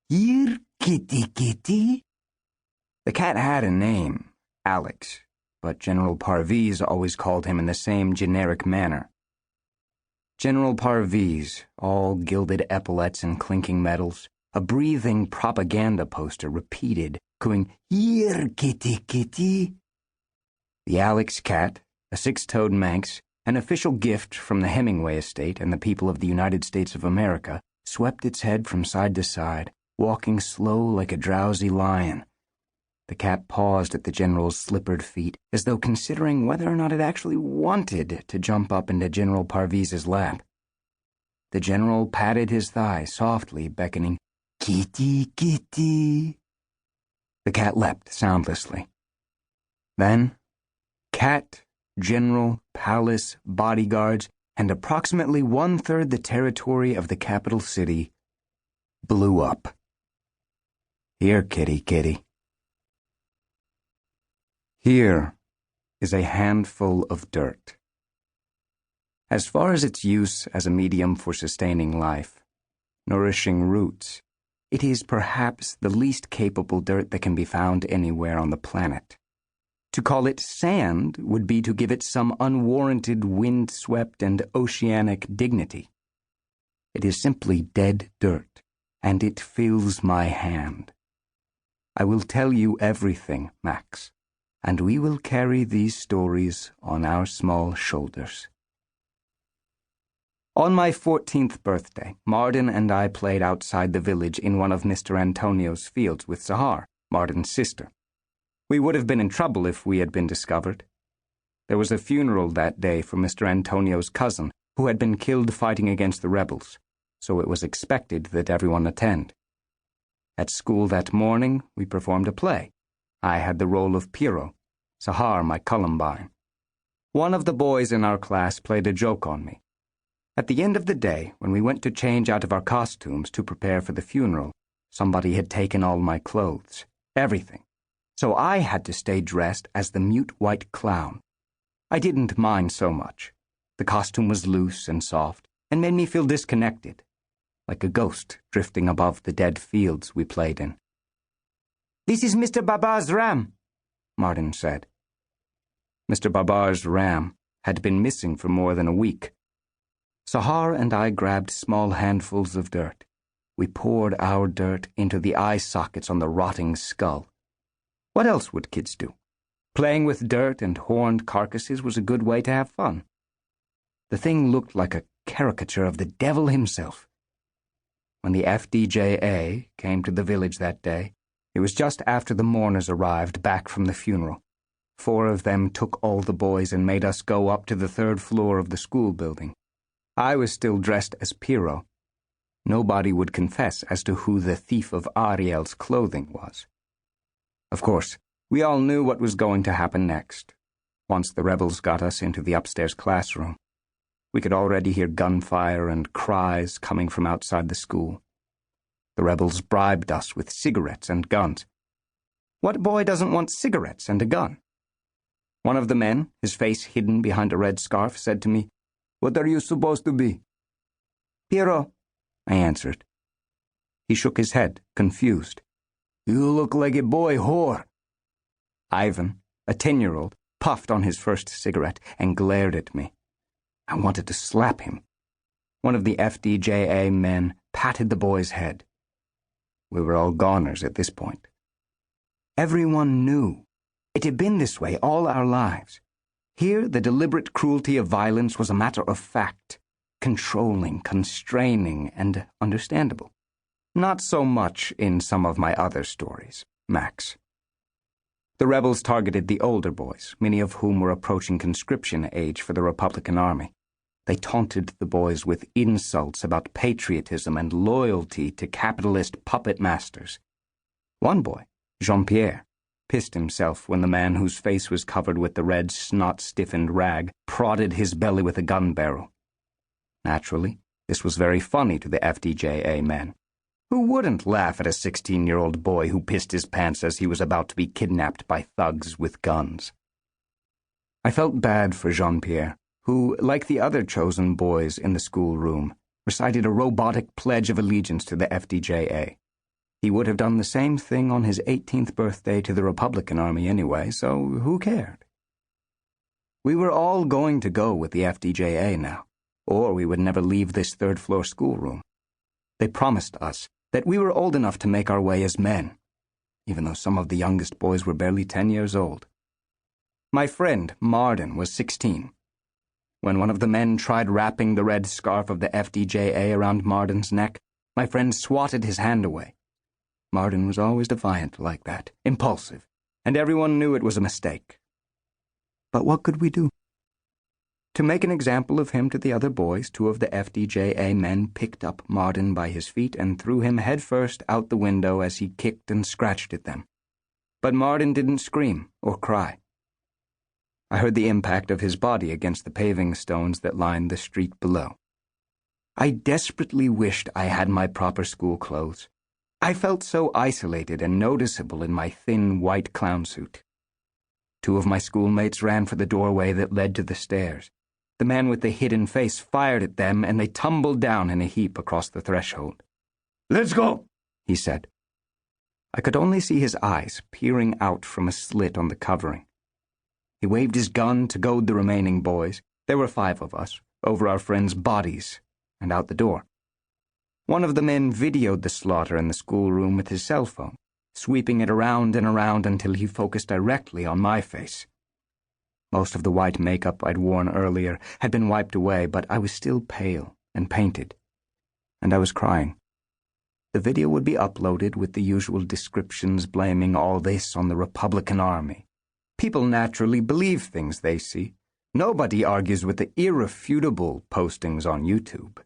Here, kitty kitty. The cat had a name, Alex, but General Parviz always called him in the same generic manner. General Parviz, all gilded epaulets and clinking medals, a breathing propaganda poster repeated, cooing, "Here, kitty kitty." The Alex cat, a six-toed Manx, an official gift from the Hemingway estate and the people of the United States of America, swept its head from side to side, walking slow like a drowsy lion. The cat paused at the general's slippered feet, as though considering whether or not it actually wanted to jump up into General Parviz's lap. The general patted his thigh softly, beckoning, "Kitty, kitty." The cat leapt soundlessly. Then, cat, general, palace, bodyguards, and approximately one-third the territory of the capital city blew up. Here, kitty, kitty. Here is a handful of dirt. As far as its use as a medium for sustaining life, nourishing roots, it is perhaps the least capable dirt that can be found anywhere on the planet. To call it sand would be to give it some unwarranted wind-swept and oceanic dignity. It is simply dead dirt, and it fills my hand. I will tell you everything, Max, and we will carry these stories on our small shoulders. On my 14th birthday, Martin and I played outside the village in one of Mr. Antonio's fields with Sahar, Martin's sister. We would have been in trouble if we had been discovered. There was a funeral that day for Mr. Antonio's cousin, who had been killed fighting against the rebels, so it was expected that everyone attend. At school that morning, we performed a play. I had the role of Piero, Sahar my Columbine. One of the boys in our class played a joke on me. At the end of the day, when we went to change out of our costumes to prepare for the funeral, somebody had taken all my clothes, everything. So I had to stay dressed as the mute white clown. I didn't mind so much. The costume was loose and soft, and made me feel disconnected, like a ghost drifting above the dead fields we played in. "This is Mr. Babar's ram," Martin said. Mr. Babar's ram had been missing for more than a week. Sahar and I grabbed small handfuls of dirt. We poured our dirt into the eye sockets on the rotting skull. What else would kids do? Playing with dirt and horned carcasses was a good way to have fun. The thing looked like a caricature of the devil himself. When the FDJA came to the village that day, it was just after the mourners arrived back from the funeral. 4 of them took all the boys and made us go up to the 3rd floor of the school building. I was still dressed as Piero. Nobody would confess as to who the thief of Ariel's clothing was. Of course, we all knew what was going to happen next. Once the rebels got us into the upstairs classroom, we could already hear gunfire and cries coming from outside the school. The rebels bribed us with cigarettes and guns. What boy doesn't want cigarettes and a gun? One of the men, his face hidden behind a red scarf, said to me, "What are you supposed to be?" "Piero," I answered. He shook his head, confused. "You look like a boy whore." Ivan, a 10-year-old, puffed on his first cigarette and glared at me. I wanted to slap him. One of the FDJA men patted the boy's head. We were all goners at this point. Everyone knew. It had been this way all our lives. Here, the deliberate cruelty of violence was a matter of fact, controlling, constraining, and understandable. Not so much in some of my other stories, Max. The rebels targeted the older boys, many of whom were approaching conscription age for the Republican Army. They taunted the boys with insults about patriotism and loyalty to capitalist puppet masters. One boy, Jean-Pierre, pissed himself when the man whose face was covered with the red snot-stiffened rag prodded his belly with a gun barrel. Naturally, this was very funny to the FDJA men. Who wouldn't laugh at a 16-year-old boy who pissed his pants as he was about to be kidnapped by thugs with guns? I felt bad for Jean-Pierre, who, like the other chosen boys in the schoolroom, recited a robotic pledge of allegiance to the FDJA. He would have done the same thing on his 18th birthday to the Republican Army anyway, so who cared? We were all going to go with the FDJA now, or we would never leave this third-floor schoolroom. They promised us that we were old enough to make our way as men, even though some of the youngest boys were barely 10 years old. My friend, Marden, was 16. When one of the men tried wrapping the red scarf of the FDJA around Marden's neck, my friend swatted his hand away. Marden was always defiant like that, impulsive, and everyone knew it was a mistake. But what could we do? To make an example of him to the other boys, 2 of the FDJA men picked up Marden by his feet and threw him headfirst out the window as he kicked and scratched at them. But Marden didn't scream or cry. I heard the impact of his body against the paving stones that lined the street below. I desperately wished I had my proper school clothes. I felt so isolated and noticeable in my thin white clown suit. 2 of my schoolmates ran for the doorway that led to the stairs. The man with the hidden face fired at them, and they tumbled down in a heap across the threshold. "Let's go," he said. I could only see his eyes peering out from a slit on the covering. He waved his gun to goad the remaining boys, there were 5 of us, over our friends' bodies, and out the door. One of the men videoed the slaughter in the schoolroom with his cell phone, sweeping it around and around until he focused directly on my face. Most of the white makeup I'd worn earlier had been wiped away, but I was still pale and painted, and I was crying. The video would be uploaded with the usual descriptions blaming all this on the Republican Army. People naturally believe things they see. Nobody argues with the irrefutable postings on YouTube.